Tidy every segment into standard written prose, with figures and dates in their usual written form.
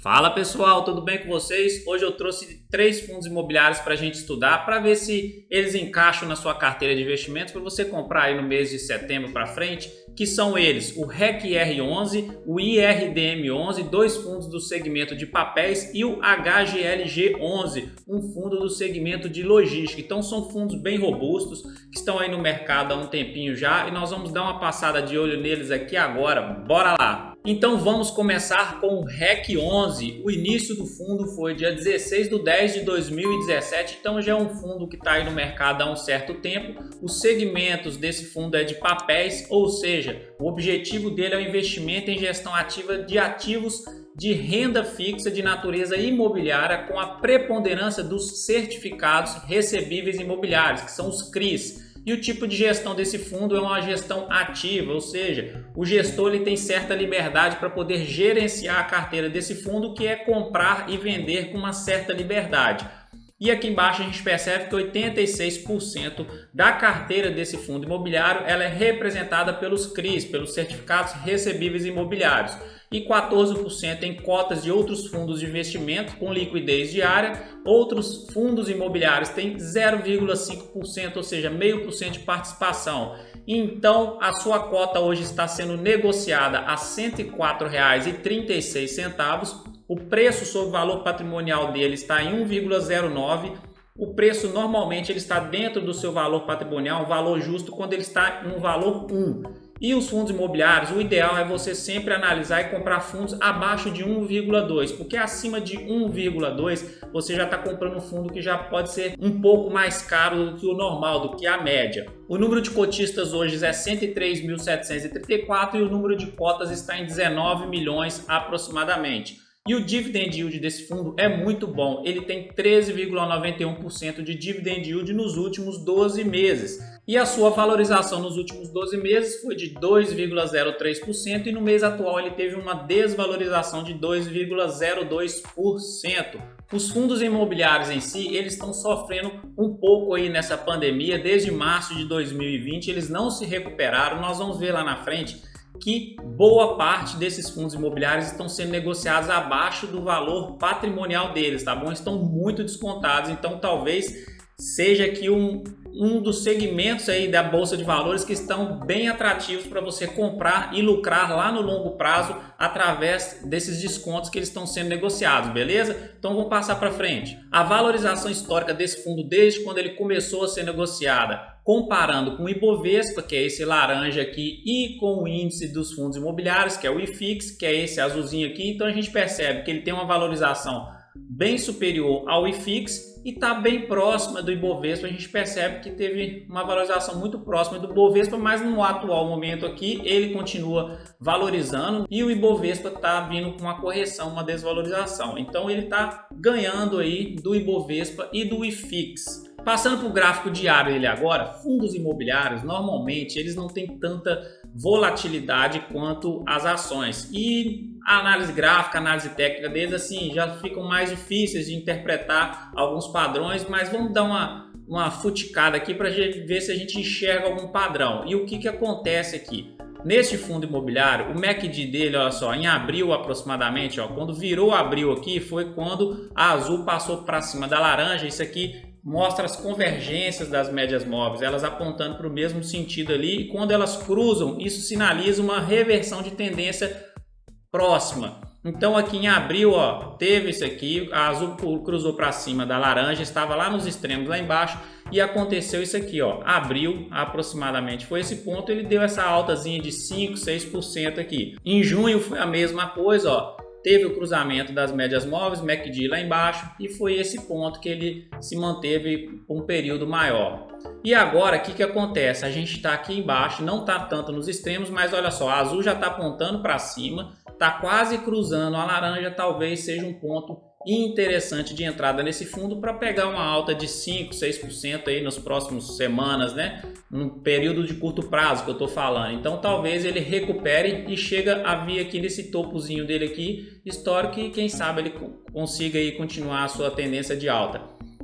Fala pessoal, tudo bem com vocês? Hoje eu trouxe 3 fundos imobiliários para a gente estudar, para ver se eles encaixam na sua carteira de investimentos para você comprar aí no mês de setembro para frente, que são eles o REC-R11, o IRDM11, 2 fundos do segmento de papéis e o HGLG11, um fundo do segmento de logística. Então são fundos bem robustos, que estão aí no mercado há um tempinho já e nós vamos dar uma passada de olho neles aqui agora. Bora lá! Então vamos começar com o REC11. O início do fundo foi dia 16/10/2017, então já é um fundo que está aí no mercado há um certo tempo. Os segmentos desse fundo é de papéis, ou seja, o objetivo dele é o investimento em gestão ativa de ativos de renda fixa de natureza imobiliária com a preponderância dos certificados recebíveis imobiliários, que são os CRIs. E o tipo de gestão desse fundo é uma gestão ativa, ou seja, o gestor ele tem certa liberdade para poder gerenciar a carteira desse fundo, que é comprar e vender com uma certa liberdade. E aqui embaixo a gente percebe que 86% da carteira desse fundo imobiliário ela é representada pelos CRIs, pelos certificados recebíveis imobiliários, e 14% em cotas de outros fundos de investimento com liquidez diária. Outros fundos imobiliários têm 0,5%, ou seja, 0,5% de participação. Então a sua cota hoje está sendo negociada a R$ 104,36. O preço sobre o valor patrimonial dele está em 1,09. O preço normalmente ele está dentro do seu valor patrimonial, um valor justo, quando ele está no valor 1. E os fundos imobiliários, o ideal é você sempre analisar e comprar fundos abaixo de 1,2, porque acima de 1,2 você já está comprando um fundo que já pode ser um pouco mais caro do que o normal, do que a média. O número de cotistas hoje é 103.734 e o número de cotas está em 19 milhões aproximadamente. E o dividend yield desse fundo é muito bom, ele tem 13,91% de dividend yield nos últimos 12 meses. E a sua valorização nos últimos 12 meses foi de 2,03% e no mês atual ele teve uma desvalorização de 2,02%. Os fundos imobiliários em si, eles estão sofrendo um pouco aí nessa pandemia, desde março de 2020, eles não se recuperaram. Nós vamos ver lá na frente que boa parte desses fundos imobiliários estão sendo negociados abaixo do valor patrimonial deles, tá bom? Estão muito descontados, então talvez seja aqui um dos segmentos aí da Bolsa de Valores que estão bem atrativos para você comprar e lucrar lá no longo prazo através desses descontos que eles estão sendo negociados, beleza? Então vamos passar para frente. A valorização histórica desse fundo desde quando ele começou a ser negociada, comparando com o Ibovespa, que é esse laranja aqui, e com o índice dos fundos imobiliários, que é o IFIX, que é esse azulzinho aqui, então a gente percebe que ele tem uma valorização bem superior ao IFIX e está bem próxima do Ibovespa. A gente percebe que teve uma valorização muito próxima do Ibovespa, mas no atual momento aqui ele continua valorizando e o Ibovespa está vindo com uma correção, uma desvalorização. Então ele está ganhando aí do Ibovespa e do IFIX. Passando para o gráfico diário dele agora, fundos imobiliários normalmente eles não têm tanta volatilidade quanto as ações, e a análise gráfica, a análise técnica deles assim já ficam mais difíceis de interpretar alguns padrões, mas vamos dar uma futicada aqui para ver se a gente enxerga algum padrão. E o que acontece aqui? Neste fundo imobiliário, o MACD dele, olha só, em abril aproximadamente, ó, quando virou abril aqui, foi quando a azul passou para cima da laranja. Isso aqui mostra as convergências das médias móveis, elas apontando para o mesmo sentido ali, e quando elas cruzam, isso sinaliza uma reversão de tendência próxima. Então aqui em abril, ó, teve isso aqui, a azul cruzou para cima da laranja, estava lá nos extremos lá embaixo e aconteceu isso aqui, ó, abril aproximadamente foi esse ponto, ele deu essa altazinha de 5, 6% aqui. Em junho foi a mesma coisa, ó, teve o cruzamento das médias móveis, MACD lá embaixo, e foi esse ponto que ele se manteve por um período maior. E agora, o que acontece? A gente está aqui embaixo, não está tanto nos extremos, mas olha só, a azul já está apontando para cima, está quase cruzando a laranja, talvez seja um ponto interessante de entrada nesse fundo para pegar uma alta de 5, 6% aí nas próximas semanas, né? Num período de curto prazo que eu estou falando. Então talvez ele recupere e chega a vir aqui nesse topozinho dele aqui, histórico, e quem sabe ele consiga aí continuar a sua tendência de alta.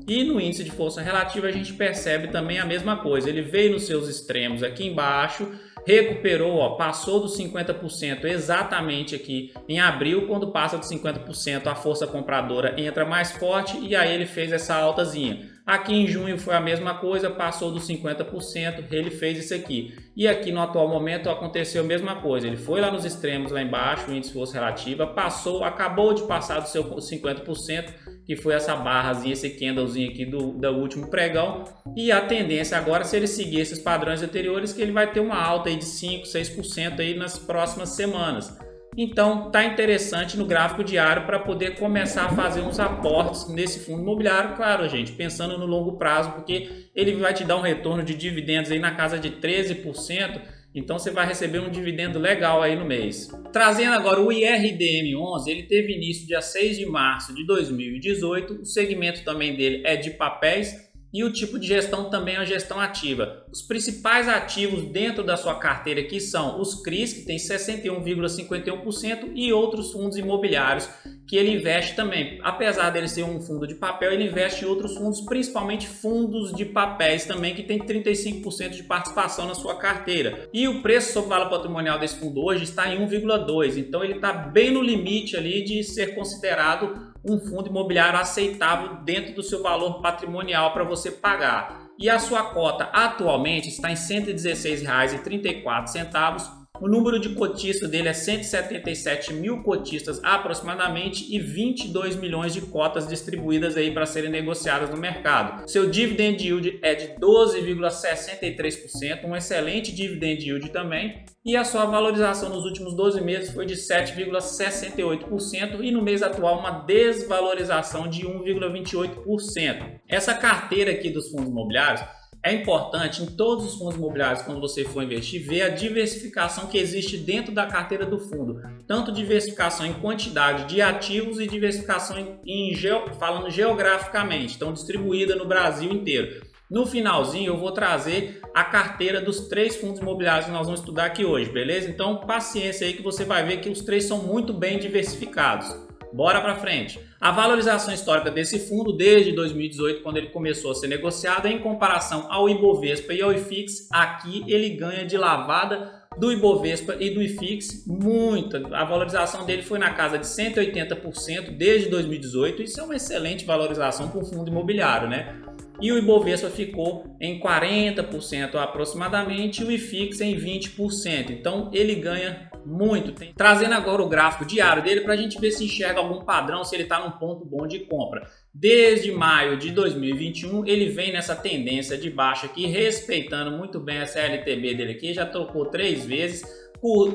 E no índice de força relativa a gente percebe também a mesma coisa, ele veio nos seus extremos aqui embaixo recuperou, ó, passou dos 50% exatamente aqui em abril. Quando passa dos 50%, a força compradora entra mais forte e aí ele fez essa altazinha. Aqui em junho foi a mesma coisa, passou dos 50%, ele fez isso aqui. E aqui no atual momento aconteceu a mesma coisa, ele foi lá nos extremos, lá embaixo, o índice de força relativa, passou, acabou de passar do seu 50%, que foi essa barrazinha, esse candlezinho aqui do último pregão. E a tendência agora, se ele seguir esses padrões anteriores, que ele vai ter uma alta aí de 5, 6% aí nas próximas semanas. Então tá interessante no gráfico diário para poder começar a fazer uns aportes nesse fundo imobiliário, claro, gente, pensando no longo prazo, porque ele vai te dar um retorno de dividendos aí na casa de 13%, então você vai receber um dividendo legal aí no mês. Trazendo agora o IRDM11, ele teve início dia 6 de março de 2018, o segmento também dele é de papéis, e o tipo de gestão também é uma gestão ativa. Os principais ativos dentro da sua carteira aqui são os CRIs, que tem 61,51%, e outros fundos imobiliários que ele investe também. Apesar dele ser um fundo de papel, ele investe em outros fundos, principalmente fundos de papéis também, que tem 35% de participação na sua carteira. E o preço sobre o valor patrimonial desse fundo hoje está em 1,2, então ele está bem no limite ali de ser considerado um fundo imobiliário aceitável dentro do seu valor patrimonial para você pagar. E a sua cota atualmente está em R$ 116,34. O número de cotistas dele é 177 mil cotistas aproximadamente e 22 milhões de cotas distribuídas aí para serem negociadas no mercado. Seu dividend yield é de 12,63%, um excelente dividend yield também. E a sua valorização nos últimos 12 meses foi de 7,68% e no mês atual uma desvalorização de 1,28%. Essa carteira aqui dos fundos imobiliários é importante em todos os fundos imobiliários, quando você for investir, ver a diversificação que existe dentro da carteira do fundo. Tanto diversificação em quantidade de ativos e diversificação falando geograficamente, então distribuída no Brasil inteiro. No finalzinho eu vou trazer a carteira dos 3 fundos imobiliários que nós vamos estudar aqui hoje, beleza? Então paciência aí que você vai ver que os 3 são muito bem diversificados. Bora para frente. A valorização histórica desse fundo desde 2018, quando ele começou a ser negociado, em comparação ao Ibovespa e ao IFIX, aqui ele ganha de lavada do Ibovespa e do IFIX muito. A valorização dele foi na casa de 180% desde 2018. Isso é uma excelente valorização para um fundo imobiliário, né? E o Ibovespa ficou em 40% aproximadamente e o IFIX em 20%. Então ele ganha muito. Trazendo agora o gráfico diário dele para a gente ver se enxerga algum padrão, se ele está num ponto bom de compra. Desde maio de 2021 ele vem nessa tendência de baixa aqui, respeitando muito bem essa LTB dele aqui, já trocou 3 vezes,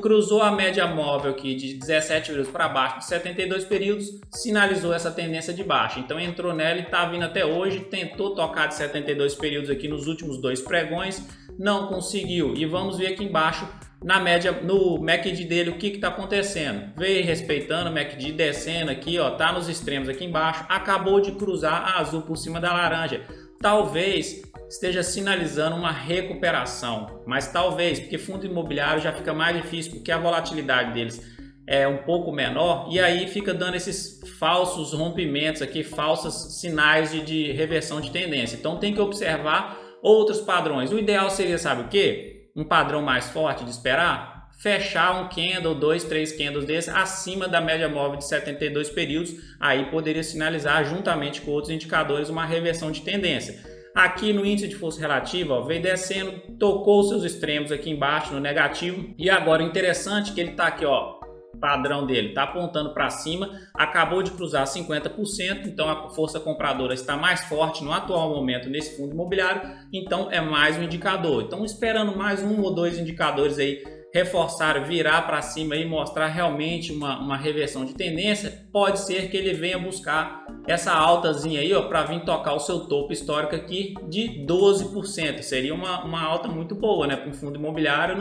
cruzou a média móvel aqui de 17 períodos para baixo de 72 períodos, sinalizou essa tendência de baixa. Então entrou nela e está vindo até hoje, tentou tocar de 72 períodos aqui nos últimos 2 pregões, não conseguiu. E vamos ver aqui embaixo na média, no MACD dele, o que está acontecendo. Veio respeitando o MACD, descendo aqui, ó, tá nos extremos aqui embaixo, acabou de cruzar a azul por cima da laranja. Talvez esteja sinalizando uma recuperação, mas talvez, porque fundo imobiliário já fica mais difícil, porque a volatilidade deles é um pouco menor, e aí fica dando esses falsos rompimentos aqui, falsos sinais de reversão de tendência. Então tem que observar outros padrões. O ideal seria, sabe o quê? Um padrão mais forte de esperar, fechar um candle, 2, 3 candles desses acima da média móvel de 72 períodos, aí poderia sinalizar juntamente com outros indicadores uma reversão de tendência. Aqui no índice de força relativa, ó, veio descendo, tocou seus extremos aqui embaixo no negativo e agora o interessante é que ele está aqui, ó, padrão dele está apontando para cima, acabou de cruzar 50%, então a força compradora está mais forte no atual momento nesse fundo imobiliário, então é mais um indicador. Então esperando mais 1 ou 2 indicadores aí reforçar, virar para cima e mostrar realmente uma reversão de tendência, pode ser que ele venha buscar essa altazinha aí, ó, para vir tocar o seu topo histórico aqui de 12%. Seria uma alta muito boa, né, para um fundo imobiliário,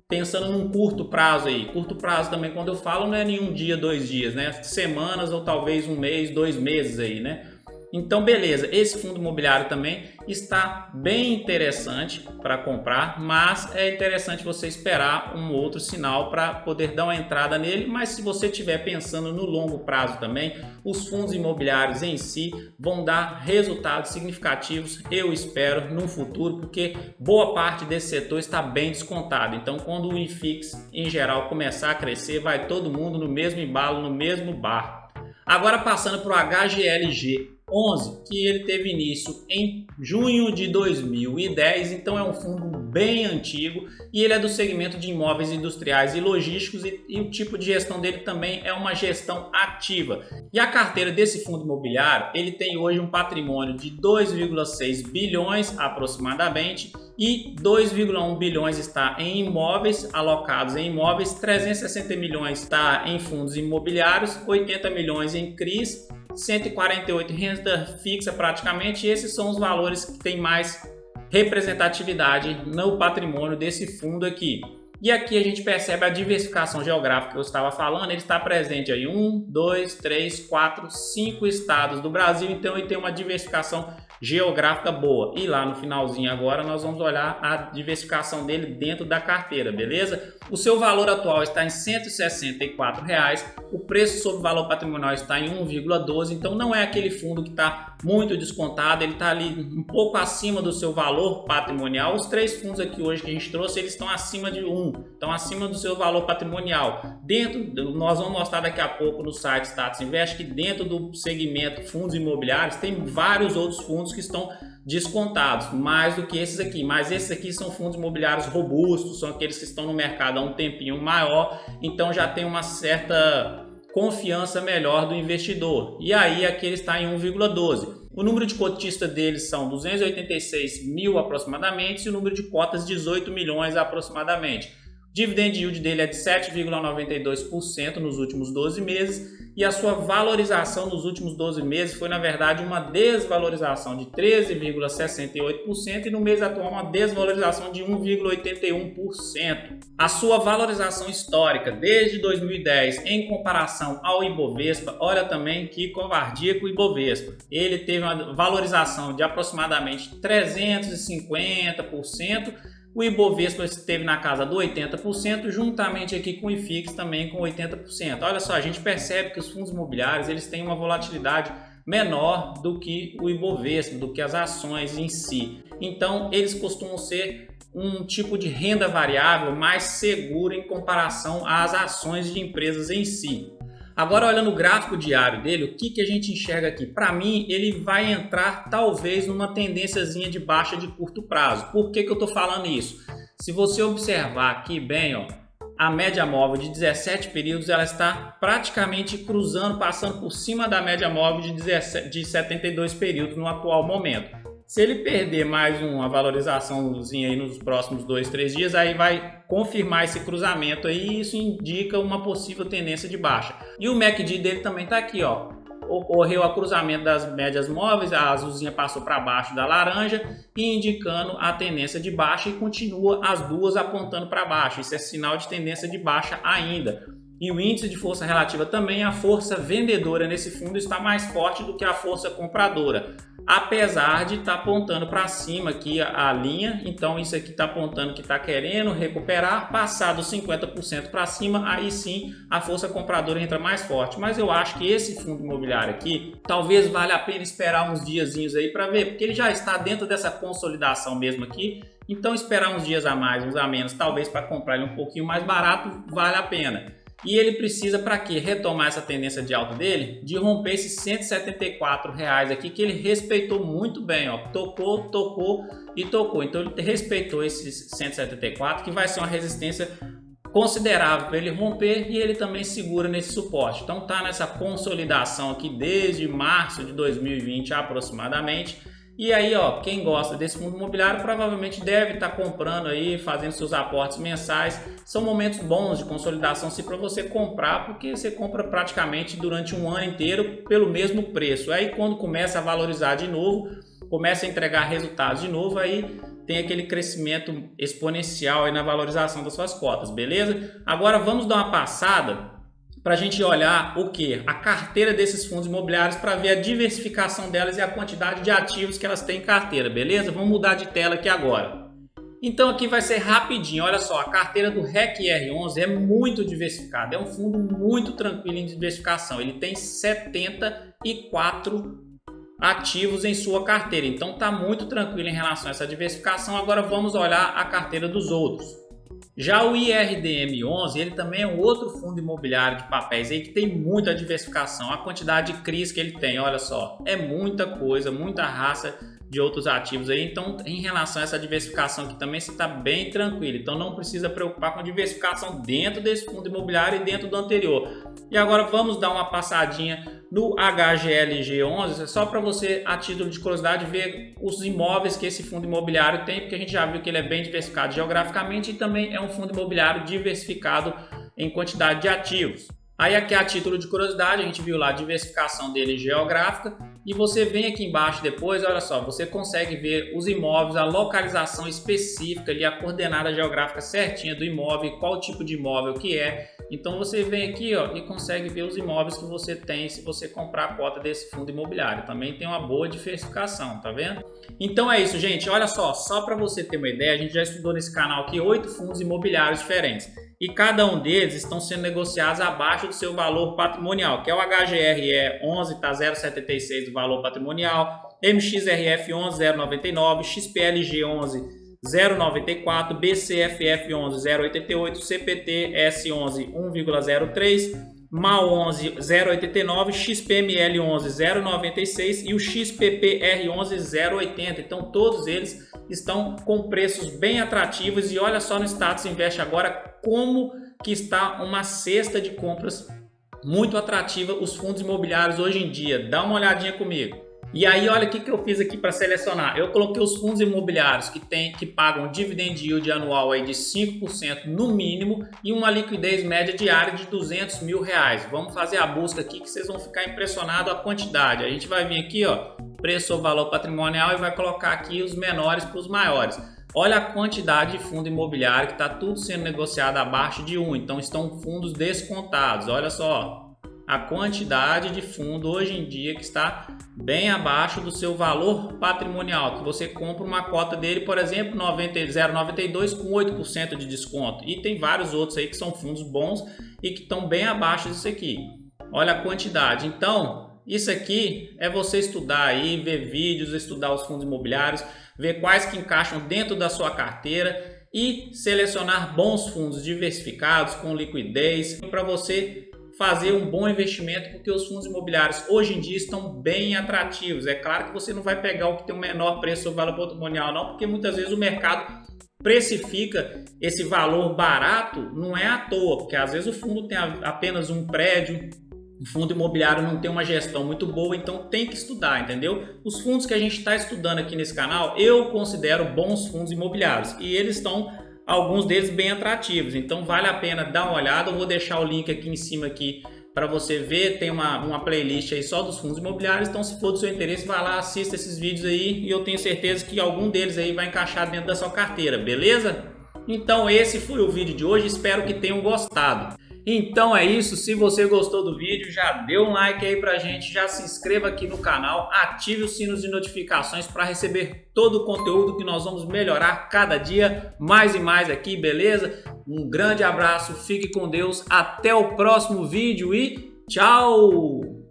pensando num curto prazo aí. Curto prazo também, quando eu falo, não é nenhum dia, 2 dias, né? Semanas ou talvez 1 mês, 2 meses aí, né? Então, beleza, esse fundo imobiliário também está bem interessante para comprar, mas é interessante você esperar um outro sinal para poder dar uma entrada nele. Mas se você estiver pensando no longo prazo também, os fundos imobiliários em si vão dar resultados significativos, eu espero, no futuro, porque boa parte desse setor está bem descontado. Então, quando o IFIX em geral começar a crescer, vai todo mundo no mesmo embalo, no mesmo barco. Agora passando para o HGLG 11, que ele teve início em junho de 2010, então é um fundo bem antigo e ele é do segmento de imóveis industriais e logísticos e o tipo de gestão dele também é uma gestão ativa. E a carteira desse fundo imobiliário, ele tem hoje um patrimônio de 2,6 bilhões aproximadamente e 2,1 bilhões está em imóveis, alocados em imóveis, 360 milhões está em fundos imobiliários, 80 milhões em CRIs, 148 em renda fixa praticamente, e esses são os valores que têm mais representatividade no patrimônio desse fundo aqui. E aqui a gente percebe a diversificação geográfica que eu estava falando, ele está presente aí 1, 2, 3, 4, 5 estados do Brasil, então ele tem uma diversificação geográfica boa. E lá no finalzinho agora nós vamos olhar a diversificação dele dentro da carteira, beleza? O seu valor atual está em R$ 164, o preço sobre valor patrimonial está em 1,12, então não é aquele fundo que está muito descontado, ele está ali um pouco acima do seu valor patrimonial. Os três fundos aqui hoje que a gente trouxe, eles estão acima de 1, estão acima do seu valor patrimonial. Nós vamos mostrar daqui a pouco no site Status Invest que dentro do segmento fundos imobiliários tem vários outros fundos que estão descontados, mais do que esses aqui, mas esses aqui são fundos imobiliários robustos, são aqueles que estão no mercado há um tempinho maior, então já tem uma certa confiança melhor do investidor. E aí aqui ele está em 1,12. O número de cotistas deles são 286 mil aproximadamente e o número de cotas 18 milhões aproximadamente. O dividend yield dele é de 7,92% nos últimos 12 meses e a sua valorização nos últimos 12 meses foi, na verdade, uma desvalorização de 13,68% e no mês atual uma desvalorização de 1,81%. A sua valorização histórica desde 2010 em comparação ao Ibovespa, olha também que covardia com o Ibovespa. Ele teve uma valorização de aproximadamente 350%. O Ibovespa esteve na casa do 80%, juntamente aqui com o IFIX também com 80%. Olha só, a gente percebe que os fundos imobiliários eles têm uma volatilidade menor do que o Ibovespa, do que as ações em si. Então, eles costumam ser um tipo de renda variável mais seguro em comparação às ações de empresas em si. Agora, olhando o gráfico diário dele, o que a gente enxerga aqui? Para mim, ele vai entrar talvez numa tendênciazinha de baixa de curto prazo. Por que eu estou falando isso? Se você observar aqui bem, ó, a média móvel de 17 períodos ela está praticamente cruzando, passando por cima da média móvel de 72 períodos no atual momento. Se ele perder mais uma valorizaçãozinha aí nos próximos 2, 3 dias, aí vai confirmar esse cruzamento aí e isso indica uma possível tendência de baixa. E o MACD dele também está aqui, ó. Ocorreu o cruzamento das médias móveis, a azulzinha passou para baixo da laranja e indicando a tendência de baixa e continua as duas apontando para baixo. Isso é sinal de tendência de baixa ainda. E o índice de força relativa também, a força vendedora nesse fundo está mais forte do que a força compradora, apesar de estar apontando para cima aqui a linha. Então isso aqui está apontando que está querendo recuperar, passado 50% para cima, aí sim a força compradora entra mais forte. Mas eu acho que esse fundo imobiliário aqui, talvez valha a pena esperar uns diazinhos aí para ver, porque ele já está dentro dessa consolidação mesmo aqui. Então esperar uns dias a mais, uns a menos, talvez para comprar ele um pouquinho mais barato, vale a pena. E ele precisa para quê? Retomar essa tendência de alta dele, de romper esses R$ 174 aqui, que ele respeitou muito bem, ó. Tocou, tocou e tocou. Então ele respeitou esses 174, que vai ser uma resistência considerável para ele romper e ele também segura nesse suporte. Então tá nessa consolidação aqui desde março de 2020 aproximadamente. E aí, ó, quem gosta desse fundo imobiliário provavelmente deve estar comprando aí, fazendo seus aportes mensais. São momentos bons de consolidação se para você comprar, porque você compra praticamente durante um ano inteiro pelo mesmo preço. Aí quando começa a valorizar de novo, começa a entregar resultados de novo, aí tem aquele crescimento exponencial aí na valorização das suas cotas, beleza? Agora vamos dar uma passada para a gente olhar o que? A carteira desses fundos imobiliários para ver a diversificação delas e a quantidade de ativos que elas têm em carteira, beleza? Vamos mudar de tela aqui agora. Então aqui vai ser rapidinho, olha só, a carteira do REC R11 é muito diversificada, é um fundo muito tranquilo em diversificação, ele tem 74 ativos em sua carteira, então está muito tranquilo em relação a essa diversificação. Agora vamos olhar a carteira dos outros. Já o IRDM11, ele também é um outro fundo imobiliário de papéis aí que tem muita diversificação. A quantidade de CRIs que ele tem, olha só, é muita coisa, muita raça de outros ativos aí. Então, em relação a essa diversificação aqui também, você está bem tranquilo. Então, não precisa preocupar com a diversificação dentro desse fundo imobiliário e dentro do anterior. E agora vamos dar uma passadinha no HGLG11, só para você, a título de curiosidade, ver os imóveis que esse fundo imobiliário tem, porque a gente já viu que ele é bem diversificado geograficamente e também é um fundo imobiliário diversificado em quantidade de ativos. Aí aqui a título de curiosidade, a gente viu lá a diversificação dele geográfica e você vem aqui embaixo depois, olha só, você consegue ver os imóveis, a localização específica ali, a coordenada geográfica certinha do imóvel, qual tipo de imóvel que é. Então você vem aqui, ó, e consegue ver os imóveis que você tem se você comprar a cota desse fundo imobiliário. Também tem uma boa diversificação, tá vendo? Então é isso, gente. Olha só para você ter uma ideia, a gente já estudou nesse canal aqui 8 fundos imobiliários diferentes. E cada um deles estão sendo negociados abaixo do seu valor patrimonial, que é o HGRE 11, está 0,76 do valor patrimonial, MXRF 11, 0,99, XPLG 11, 0,94, BCFF 11, 0,88, CPT S11, 1,03, MAL 11, 0,89, XPML 11, 0,96 e o XPPR 11, 0,80. Então todos eles estão com preços bem atrativos e olha só no Status Invest agora como que está uma cesta de compras muito atrativa os fundos imobiliários hoje em dia. Dá uma olhadinha comigo. E aí olha o que eu fiz aqui para selecionar. Eu coloquei os fundos imobiliários que pagam dividend yield anual aí de 5% no mínimo e uma liquidez média diária de R$200 mil. Vamos fazer a busca aqui que vocês vão ficar impressionados a quantidade. A gente vai vir aqui, ó, preço ou valor patrimonial e vai colocar aqui os menores para os maiores. Olha a quantidade de fundo imobiliário que está tudo sendo negociado abaixo de 1. Então estão fundos descontados. Olha só a quantidade de fundo hoje em dia que está bem abaixo do seu valor patrimonial, que você compra uma cota dele, por exemplo, 0,92 com 8% de desconto. E tem vários outros aí que são fundos bons e que estão bem abaixo disso aqui. Olha a quantidade. Então, isso aqui é você estudar aí, ver vídeos, estudar os fundos imobiliários, ver quais que encaixam dentro da sua carteira e selecionar bons fundos diversificados com liquidez para você fazer um bom investimento, porque os fundos imobiliários hoje em dia estão bem atrativos. É claro que você não vai pegar o que tem o menor preço ou valor patrimonial não, porque muitas vezes o mercado precifica esse valor barato, não é à toa, porque às vezes o fundo tem apenas um prédio, o fundo imobiliário não tem uma gestão muito boa, então tem que estudar, entendeu? Os fundos que a gente está estudando aqui nesse canal, eu considero bons fundos imobiliários e eles estão, alguns deles bem atrativos, então vale a pena dar uma olhada. Eu vou deixar o link aqui em cima aqui para você ver, tem uma playlist aí só dos fundos imobiliários, então se for do seu interesse, vai lá, assista esses vídeos aí e eu tenho certeza que algum deles aí vai encaixar dentro da sua carteira, beleza? Então esse foi o vídeo de hoje, espero que tenham gostado. Então é isso, se você gostou do vídeo, já dê um like aí pra gente, já se inscreva aqui no canal, ative os sinos de notificações para receber todo o conteúdo que nós vamos melhorar cada dia mais e mais aqui, beleza? Um grande abraço, fique com Deus, até o próximo vídeo e tchau!